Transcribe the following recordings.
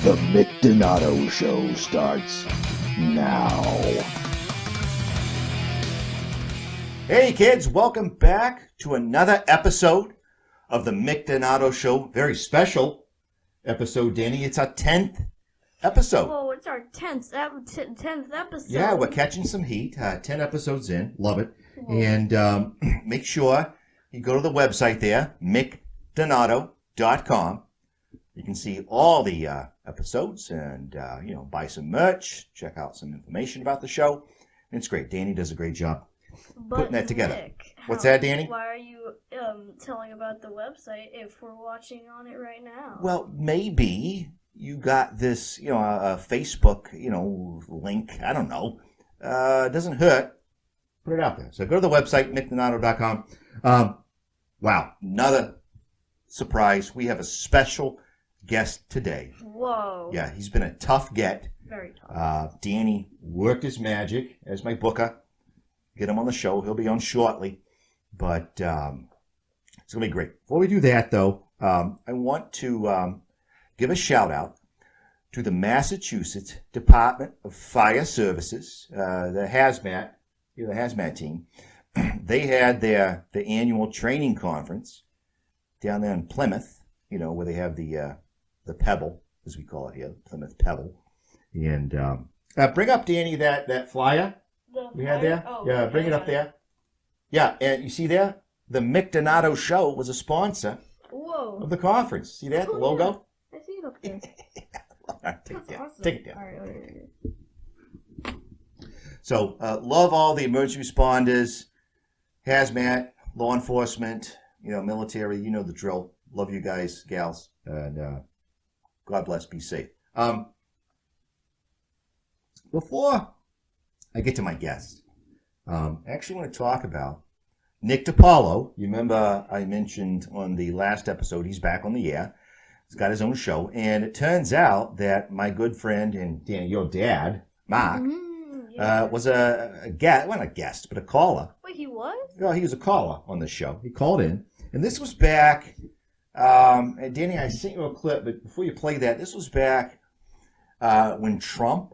The Mick Donato Show starts now. Hey kids, welcome back to another episode of the Mick Donato Show. Very special episode, Danny. It's our 10th episode. Oh, it's our 10th episode. Yeah, we're catching some heat. 10 episodes in. Love it. And make sure you go to the website there, mickdonato.com. You can see all the episodes and, buy some merch, check out some information about the show. And it's great. Danny does a great job putting that together. Nick, What's that, Danny? Why are you telling about the website if we're watching on it right now? Well, maybe you got this, a Facebook, link. I don't know. It doesn't hurt. Put it out there. So go to the website, mickdonato.com. Wow, another surprise. We have a special guest today. Whoa. Yeah, he's been a tough get. Very tough. Danny worked his magic as my booker. Get him on the show. He'll be on shortly. But it's going to be great. Before we do that, though, I want to give a shout-out to the Massachusetts Department of Fire Services, the hazmat team. They had their annual training conference down there in Plymouth, where they have the Pebble, as we call it here, Plymouth Pebble. And bring up, Danny, that flyer we had there. Oh, yeah, bring it up there. Yeah, and you see there? The Mick Donato Show was a sponsor of the conference. See that, the logo? Yeah. I see it up there. All right, take it down. Awesome. Take it down. All right. So, love all the emergency responders, hazmat, law enforcement, military, you know the drill. Love you guys, gals, and God bless, be safe. Before I get to my guest, I actually want to talk about Nick DiPaolo. You remember I mentioned on the last episode, he's back on the air. He's got his own show, and it turns out that my good friend and Danny, your dad, Mark, was a guest, well, not a guest, but a caller. Wait, he was? Well, he was a caller on the show. He called in, and this was back, and Danny, I sent you a clip, but before you play that, this was back when Trump,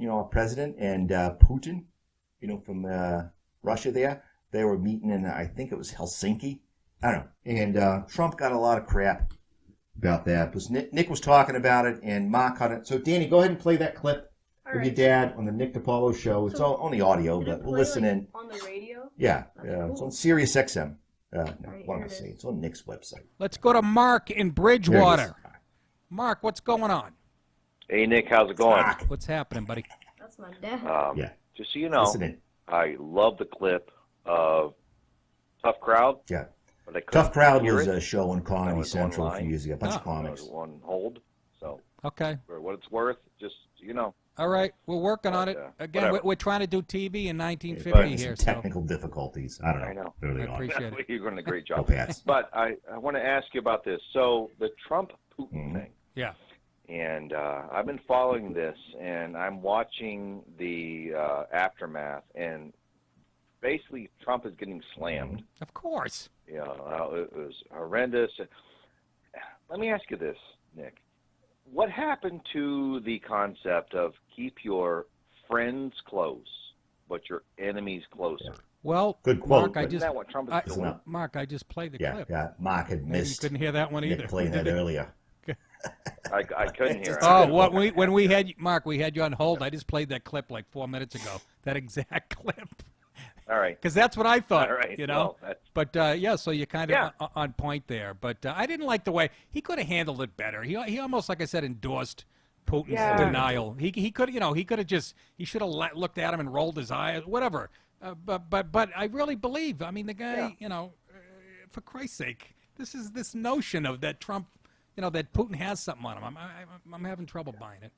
our president, and Putin, from Russia there, they were meeting in, I think it was Helsinki. I don't know. And Trump got a lot of crap about that. Because Nick was talking about it, and Mark caught it. So, Danny, go ahead and play that clip of your dad on the Nick DiPaolo show. It's all on the audio, but we'll listen in. On the radio? Yeah, Cool. it's on Sirius XM. Right, What am here I it saying? is. It's on Nick's website. Let's go to Mark in Bridgewater. Mark, what's going on? Hey, Nick, how's it going? Mark. What's happening, buddy? That's my dad. Yeah. Just so you know, Listen in. I love the clip of Tough Crowd. Yeah. But I couldn't Tough Crowd hear was it. a show on That Comedy was Central a online. few years ago. A bunch of I comics. was on hold. So, Okay. for what it's worth, just so you know. All right. We're working on it. But, Again, whatever. we're trying to do TV in 1950 But here. some So. technical difficulties. I don't know. I know. There they I are. appreciate it. You're doing a great Go job. Pats. But I want to ask you about this. So, the Trump-Putin Mhm. thing. Yeah. And I've been following this, and I'm watching the aftermath, and basically Trump is getting slammed. Of course. It was horrendous. Let me ask you this, Nick. What happened to the concept of keep your friends close, but your enemies closer? Well, Good quote, Mark, I but- Isn't just that what Trump is Isn't doing? that- Mark, I just played the Yeah, clip. yeah. Mark had Maybe you missed couldn't hear that one either. Nick playing that earlier. I couldn't hear it. Oh, what when we had Mark, we had you on hold. I just played that clip like 4 minutes ago. That exact clip. All right. Because that's what I thought. All right. You know. Well, But yeah, so you're kind of Yeah. on point there. But I didn't like the way he could have handled it better. He almost, like I said, endorsed Putin's Yeah. denial. He could he should have looked at him and rolled his eyes, whatever. But I really believe. I mean, the guy, for Christ's sake, this notion of that Trump, that Putin has something on him. I'm having trouble buying it.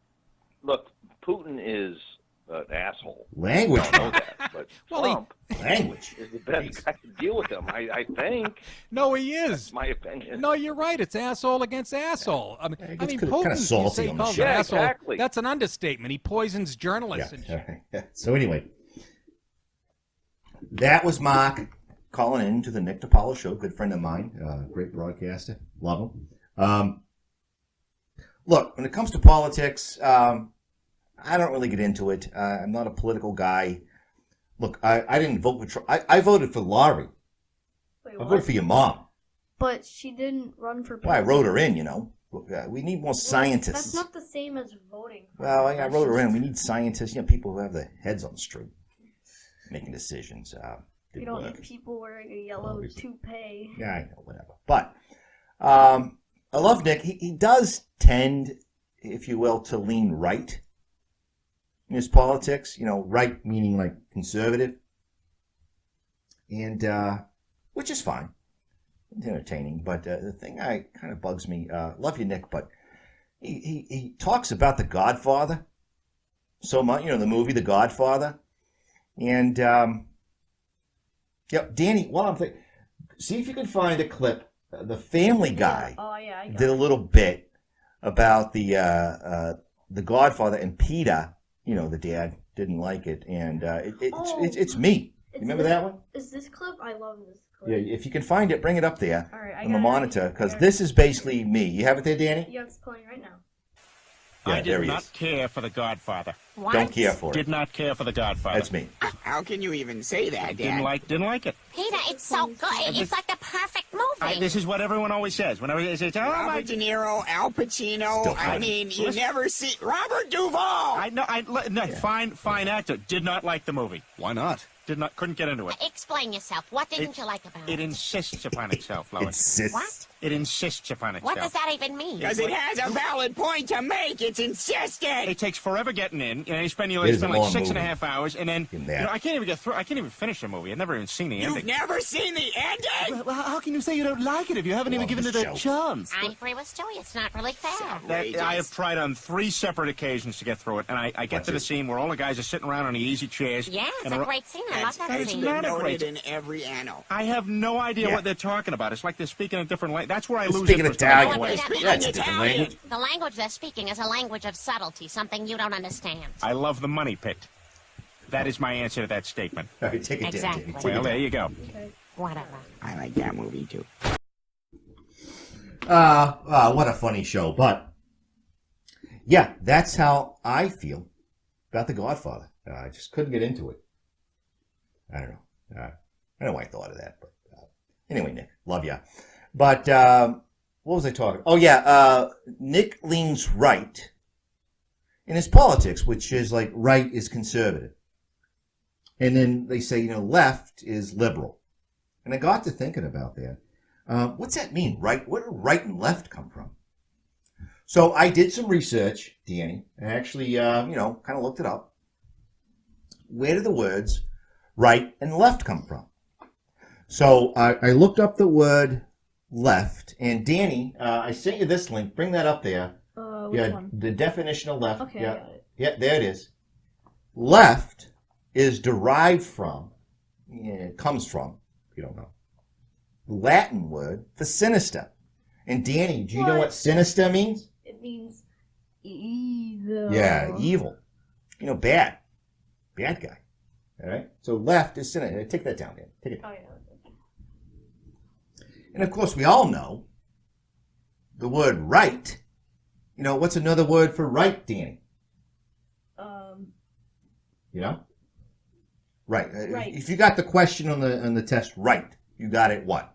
Look, Putin is an asshole. Language. I know that, but Well, Trump Language. is the best guy to deal with him. I think. No, he is. That's my opinion. No, you're right. It's asshole against asshole. I mean, Yeah, he I gets mean, kinda Putin, salty you say he on the calls show. an Yeah, asshole. exactly. That's an understatement. He poisons journalists. And shit. Yeah. So anyway, that was Mark calling in to the Nick DiPaolo Show. Good friend of mine, great broadcaster. Love him. look, when it comes to politics, I don't really get into it. I'm not a political guy. Look, I didn't vote for Trump. I voted for Laurie. Wait, I what? voted for your mom. But she didn't run for Well, I president. wrote her in, you know. We need more Well, scientists. That's not the same as voting. For Well, her. I wrote her in. We need scientists, you know, people who have their heads on straight, making decisions. You Didn't don't work. need people wearing a yellow toupee. Yeah, I know, whatever. But I love Nick. He does tend, if you will, to lean right in his politics. You know, right meaning like conservative, and which is fine. It's entertaining. But the thing that kind of bugs me, love you, Nick, but he talks about the Godfather so much. You know, the movie The Godfather, and yeah, Danny. While I'm thinking, see if you can find a clip. The Family Guy Oh yeah, I got did a it. little bit about the Godfather, and Peter, you know, the dad, didn't like it, and it's me. You remember that one? Is this clip? I love this clip. Yeah, if you can find it, bring it up there All right, I on got the it. monitor, I because got this is basically me. You have it there, Danny? Yeah, it's playing right now. Yeah, I there did he not is. care for The Godfather. What? Don't care for Did it. not care for The Godfather. That's me. How can you even say that, Dad? Didn't like it. Peter, it's so good. It's like the perfect movie. This is what everyone always says. Whenever they say, "Oh my," Robert De Niro, Al Pacino. Still I funny. mean, you Listen. never see Robert Duvall. I know. No, fine actor. Did not like the movie. Why not? Couldn't get into it. Explain yourself. What didn't you like about It it? insists upon itself, Lois. Insists. What? It insists upon itself. What does that even mean? Because it has a valid point to make. It's insistent. It takes forever getting in. You know, you spend It is a like long 6.5 movie. hours, and then In you that. know, I can't even get through. I can't even finish the movie. I've never even seen the You've ending. never seen the ending? Well, how can you say you don't like it if you haven't even Love given this it a show. chance? I agree with Stewie. It's not really fair. I have tried on 3 separate occasions to get through it, and I get What's to the it? scene where all the guys are sitting around on the easy chairs. Yeah, it's and a they're- great scene. I love that It's scene. been not a noted great- in every annal. I have no idea Yeah. what they're talking about. It's like they're speaking a different language. That's where I lose Speaking interest. Italian. What Anyway. does that mean? That's a different Italian. language. The language they're speaking is a language of subtlety, something you don't understand. I love the money pit. That is my answer to that statement. All right, take it down, Exactly. Danny. Take Well, it there down. you go. Whatever. I like that movie, too. What a funny show. But, yeah, that's how I feel about The Godfather. I just couldn't get into it. I don't know. I don't know why I thought of that. But anyway, Nick, love ya. But what was I talking? Oh, yeah, Nick leans right in his politics, which is like right is conservative. And then they say, you know, left is liberal. And I got to thinking about that. What's that mean, right? Where do right and left come from? So I did some research, Danny, and actually, you know, kind of looked it up. Where do the words right and left come from? So I looked up the word left, and Danny, I sent you this link. Bring that up there. Which Yeah, one? the definition of left. Okay, yeah, I got it. yeah, there it is. Left is derived from, it comes from, if you don't know, Latin word for sinister. And Danny, do you know what What? sinister means? It means evil. Yeah, evil. You know, bad. Bad guy. All right? So left is sinister. Take that down, Dan. Take it down. Oh, yeah. And of course, we all know the word right. You know, what's another word for right, Danny? You know? Right. Right. If you got the question on the test right, you got it what?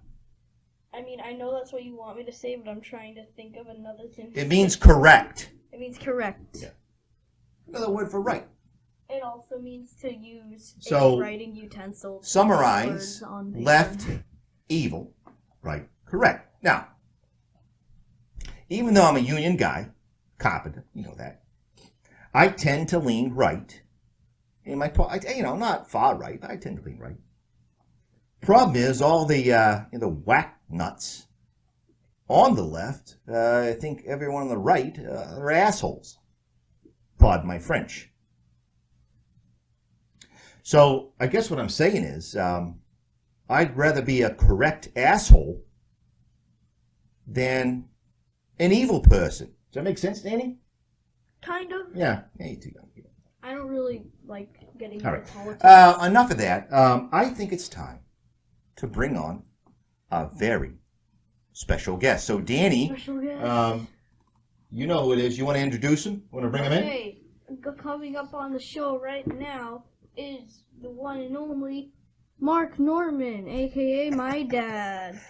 I mean, I know that's what you want me to say, but I'm trying to think of another thing. It means correct. It means correct. Yeah. Another word for right. It also means to use So, a writing utensil. to Summarize write words on paper. left, evil, right, correct. Now, even though I'm a union guy, carpenter, you know that, I tend to lean right. In my, you know, not far right. I tend to lean right. Problem is, all the whack nuts on the left. I think everyone on the right are assholes. Pardon my French. So I guess what I'm saying is, I'd rather be a correct asshole than an evil person. Does that make sense, Danny? Kind of. Yeah. Yeah, you too young. I don't really like getting All into right. politics. Enough of that. I think it's time to bring on a very special guest. So, Danny, Special guest. You know who it is. You want to introduce him? Want to bring him in? Hey, coming up on the show right now is the one and only Mark Norman, a.k.a. my dad.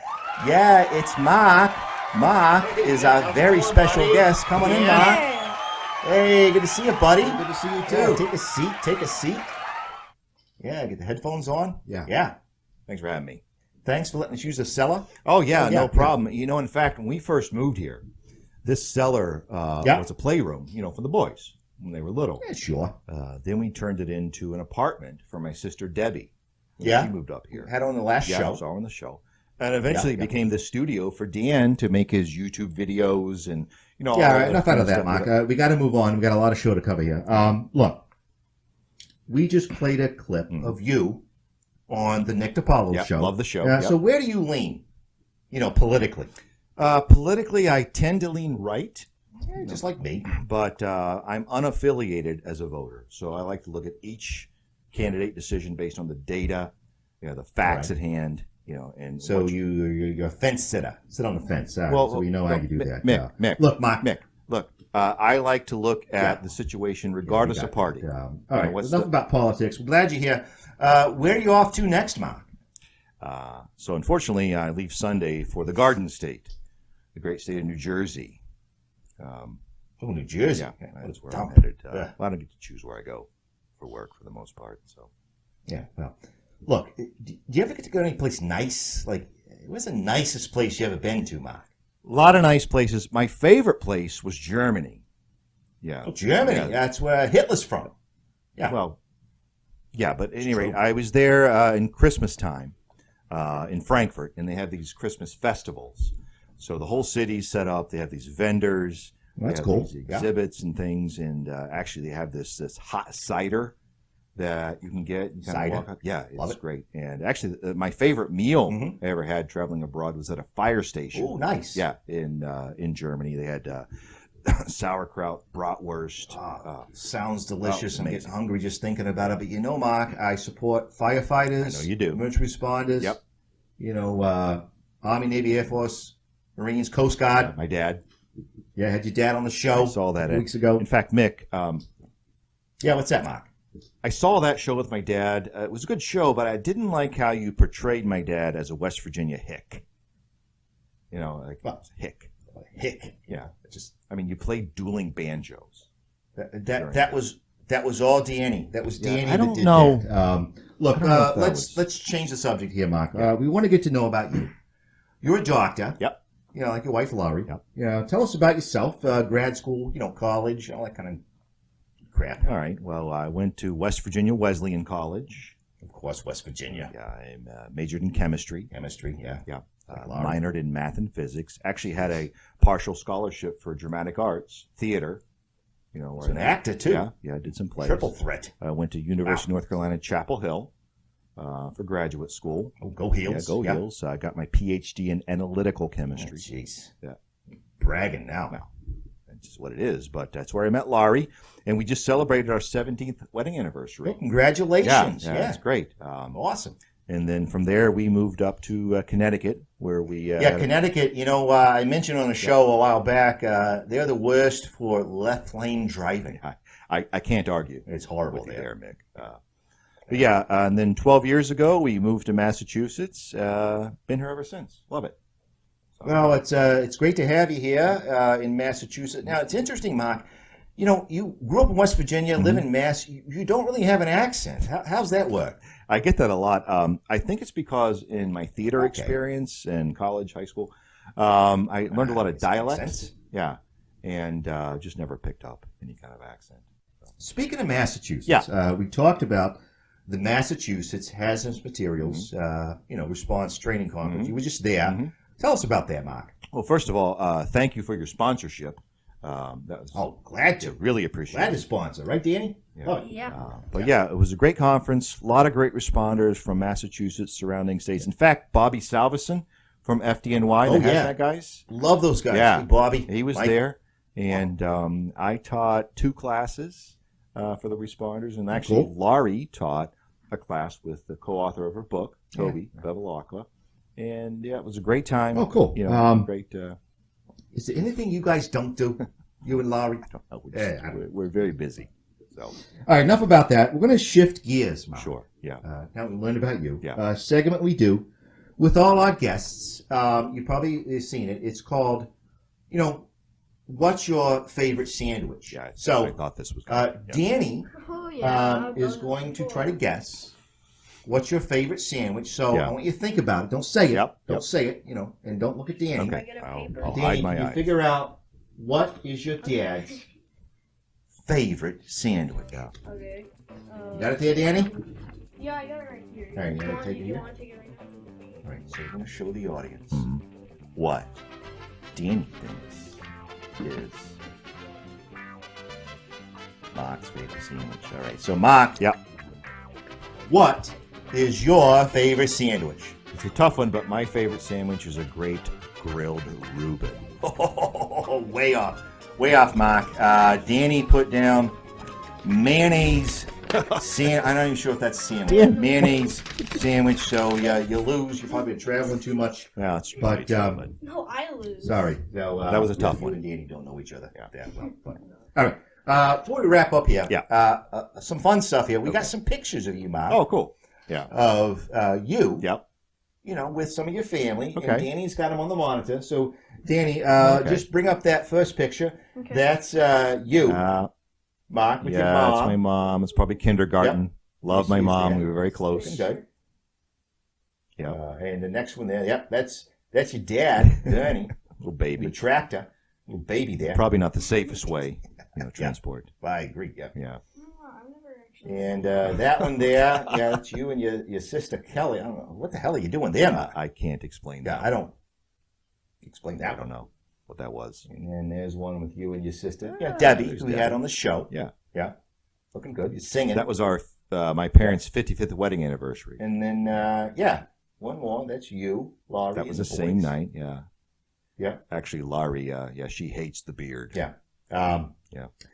Yeah, it's Mark. Mark is our very special guest. Come on in, Mark. Hey, good to see you, buddy. Good to see you, too. Yeah, take a seat. Take a seat. Yeah, get the headphones on. Yeah. Yeah. Thanks for having me. Thanks for letting us use the cellar. Oh, yeah, no no problem. You know, in fact, when we first moved here, this cellar was a playroom, for the boys when they were little. Yeah, sure. Then we turned it into an apartment for my sister Debbie. Yeah. She moved up here. Had her on the last Yeah, show. I was on the show. And eventually it became the studio for Dan to make his YouTube videos and, all Yeah, all the right, enough out of that, stuff. Mark. We got to move on. We got a lot of show to cover here. Look, we just played a clip of you on the Nick DiPaolo show. Love the show. So where do you lean, politically? Politically, I tend to lean right. Yeah, just like me. But I'm unaffiliated as a voter. So I like to look at each candidate decision based on the data, the facts at hand. And So you're a fence sitter. Sit on the fence. All right, so we know how you do that. Mick, look, Mark. Mick, look. I like to look at the situation regardless of party. All right, enough about politics. We're glad you're here. Where are you off to next, Mark? So unfortunately, I leave Sunday for the Garden State, the great state of New Jersey. New Jersey. Yeah, that's where I'm headed. I don't get to choose where I go for work for the most part. So. Yeah, well, look, do you ever get to go to any place nice? Like, what's the nicest place you ever been to, Mark? A lot of nice places. My favorite place was Germany. Yeah. Oh, Germany. Yeah. That's where Hitler's from. Yeah. Well, yeah, but at any rate, I was there in Christmas time in Frankfurt, and they have these Christmas festivals. So the whole city's set up. They have these vendors. Well, that's they have cool. These exhibits and things, and actually they have this hot cider that you can get. You kind of walk up. Yeah, it's great. And actually, my favorite meal I ever had traveling abroad was at a fire station. Oh, nice. Yeah, in Germany. They had sauerkraut, bratwurst. Sounds delicious. I'm getting hungry just thinking about it. But Mark, I support firefighters. I know you do. Emergency responders. Yep. Army, Navy, Air Force, Marines, Coast Guard. My dad. Yeah, had your dad on the show. I saw that weeks ago. In fact, Mick. Yeah, what's that, Mark? I saw that show with my dad. It was a good show, but I didn't like how you portrayed my dad as a West Virginia hick. Hick. Hick. Yeah. You played dueling banjos. That was all Danny. That was Danny. I don't that did know. That. Look, let's change the subject here, Mark. We want to get to know about you. You're a doctor. Yep. Like your wife Laurie. Yep. Tell us about yourself. Grad school, college, all that kind of crap. All right. Well, I went to West Virginia Wesleyan College. Of course, West Virginia. Yeah, I majored in chemistry. Chemistry, yeah. Yeah. Minored in math and physics. Actually had a partial scholarship for dramatic arts, theater. Was an actor, too. Yeah, I did some plays. Triple threat. I went to University of North Carolina, Chapel Hill for graduate school. Oh, go Heels. Yeah, go Heels. I got my PhD in analytical chemistry. Jeez. Yeah. Bragging now. Well, that's just what it is, but that's where I met Laurie, and we just celebrated our 17th wedding anniversary. Well, congratulations. Yeah, it's great. Awesome. And then from there, we moved up to Connecticut, where we... Connecticut, I mentioned on a show a while back, they're the worst for left lane driving. I can't argue. It's horrible there, Mick. But yeah, and then 12 years ago, we moved to Massachusetts. Been here ever since. Love it. So, well, it's great to have you here in Massachusetts. Now, it's interesting, Mark. You grew up in West Virginia, live in Mass. You don't really have an accent. How's that work? I get that a lot. I think it's because in my theater experience in college, high school, I learned a lot of dialects. Yeah, and just never picked up any kind of accent. So. Speaking of Massachusetts, we talked about the Massachusetts Hazardous Materials, response training conference. You were just there. Tell us about that, Mark. Well, first of all, thank you for your sponsorship. Glad to. Really appreciate it. Glad to sponsor, right, Danny? Yeah. It was a great conference. A lot of great responders from Massachusetts, surrounding states. In fact, Bobby Salveson from FDNY, the Hazmat guys. Love those guys. Yeah. Hey, Bobby. He was there. And I taught 2 classes for the responders. And actually, Laurie taught a class with the co-author of her book, Toby Bevilacqua. And, it was a great time. Oh, cool. Great... Is there anything you guys don't do? You and Laurie? We're very busy. So, all right, enough about that. We're going to shift gears, Mark. sure, yeah. Now we learned about you. Yeah. Segment we do with all our guests. You probably seen it. It's called, what's your favorite sandwich? Yeah, so I thought this was good. Danny Oh, is going to try to guess what's your favorite sandwich. So Yeah. I want you to think about it. Don't say it. Yep, Don't yep. say it, and don't look at Danny. Okay, get a I'll paper? Danny, hide my you eyes. figure out what is your dad's favorite sandwich. Yeah. Okay. You got it there, Danny? Yeah, I got it right here. All right, you gotta take it You here? want to take it right now? All right, so we're going to show the audience Mhm. what Danny thinks is Mark's favorite sandwich. All right, so Mark, Yep. what is your favorite sandwich? It's a tough one, but my favorite sandwich is a great grilled Reuben. Oh, way off, Mark. Danny put down mayonnaise. I'm not even sure if that's sandwich. Yeah. Mayonnaise sandwich. So yeah, you lose. You're probably traveling too much. Yeah, it's But, No, I lose. Sorry, no, That was a tough you one. and Danny don't know each other that well. But, all right. Before we wrap up here, Yeah. some fun stuff here. We got Okay. some pictures of you, Mark. Oh, cool. Yeah. Of you. Yep. With some of your family. Okay. And Danny's got them on the monitor. So, Danny, Okay. just bring up that first picture. Okay. That's you, Mark, with your Yeah, mom. it's my mom. It's probably kindergarten. Love my She's mom. there. We were very Looking close. good. Yeah. And the next one there, yep, that's your dad, Danny, Little the baby. tractor, little baby there. Probably not the safest way, transport. I agree, yeah. Yeah. No, I've never actually. And that one there, yeah, that's you and your sister Kelly. I don't know what the hell are you doing there, Mark? I can't explain Yeah, that. I don't explain I that don't one. know what that was. And then there's one with you and your sister, Debbie, There's who we Debbie. had on the show. Yeah. Yeah, looking good. You're singing. That was our my parents' 55th wedding anniversary. And then one more. That's you, Laurie. That was and the same boys. night. Yeah. Yeah. Actually, Laurie, she hates the beard. Yeah.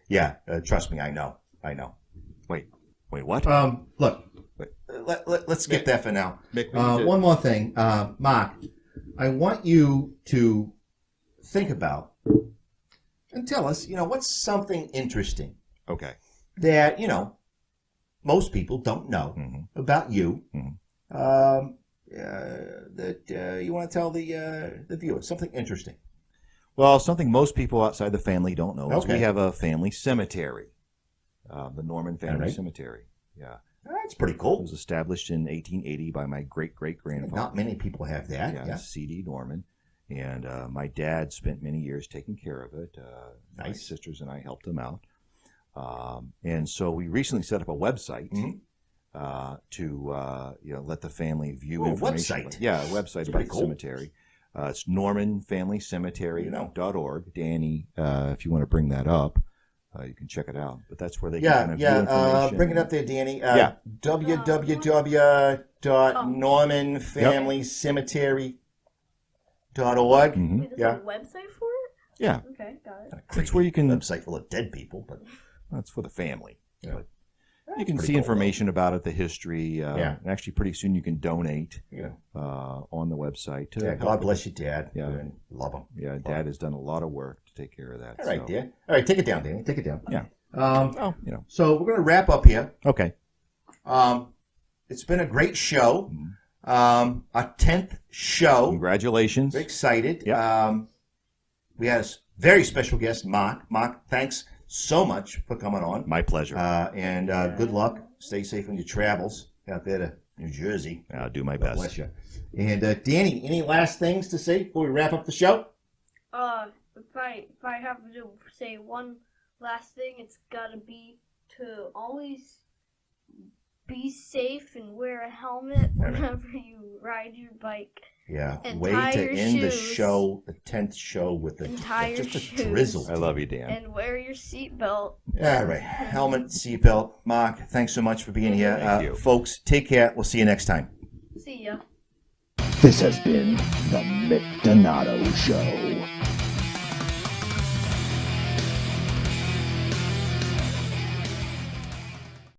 Yeah. Trust me, I know. Wait, what? Look, Wait. let's skip that for now. Mick, we need to- One more thing, Mark. I want you to think about and tell us, what's something interesting Okay. that most people don't know Mhm. about you. Mhm. That you want to tell the viewers something interesting. Well, something most people outside the family don't know is Okay. we have a family cemetery, the Norman Family All right. Cemetery. Yeah. That's pretty It cool. was established in 1880 by my great-great-grandfather. Not many people have that. Yeah, Yeah. C.D. Norman. And my dad spent many years taking care of it. My Nice. sisters and I helped him out. And so we recently set up a website Mhm. to let the family view Ooh, information. website. Yeah, a website That's about pretty the cool. cemetery. It's normanfamilycemetery.org. You know. Danny, if you want to bring that up, you can check it out. But that's where they can Yeah, kind of view information. bring it up there, Danny. Yeah. www.normanfamilycemetery.org. Mhm. Wait, there's Yeah. a website for it? Yeah, Okay, got it. that's where you can. Website full of dead people, but That's for the family. Yeah. But you can pretty see cool, information about it, the history. Yeah. And actually, pretty soon you can donate yeah. on the website. To Yeah, help God with bless you, Dad. Yeah. And love him. Yeah, Dad has done a lot of work to take care of that. All right, so. dear. All right, take it down, Danny. Take it down. Yeah. Oh, So we're going to wrap up here. Okay. It's been a great show. Mhm. Our 10th show. Congratulations. Very excited. Yeah. We had a very special guest, Mark. Mark, thanks so much for coming on. My pleasure. And good luck. Stay safe on your travels out there to New Jersey. I'll do my God best. bless you. And Danny, any last things to say before we wrap up the show? If I have to say one last thing, it's gotta be to always be safe and wear a helmet whenever you ride your bike. Yeah. And Way tie to your end the shoes. show, the 10th show, with And tie your just a shoes. drizzle. I love you, Dan. And wear your seatbelt. All right. Helmet, seatbelt. Mark, thanks so much for being here. Thank you. Folks, take care. We'll see you next time. See ya. This has been the Mick Donato Show.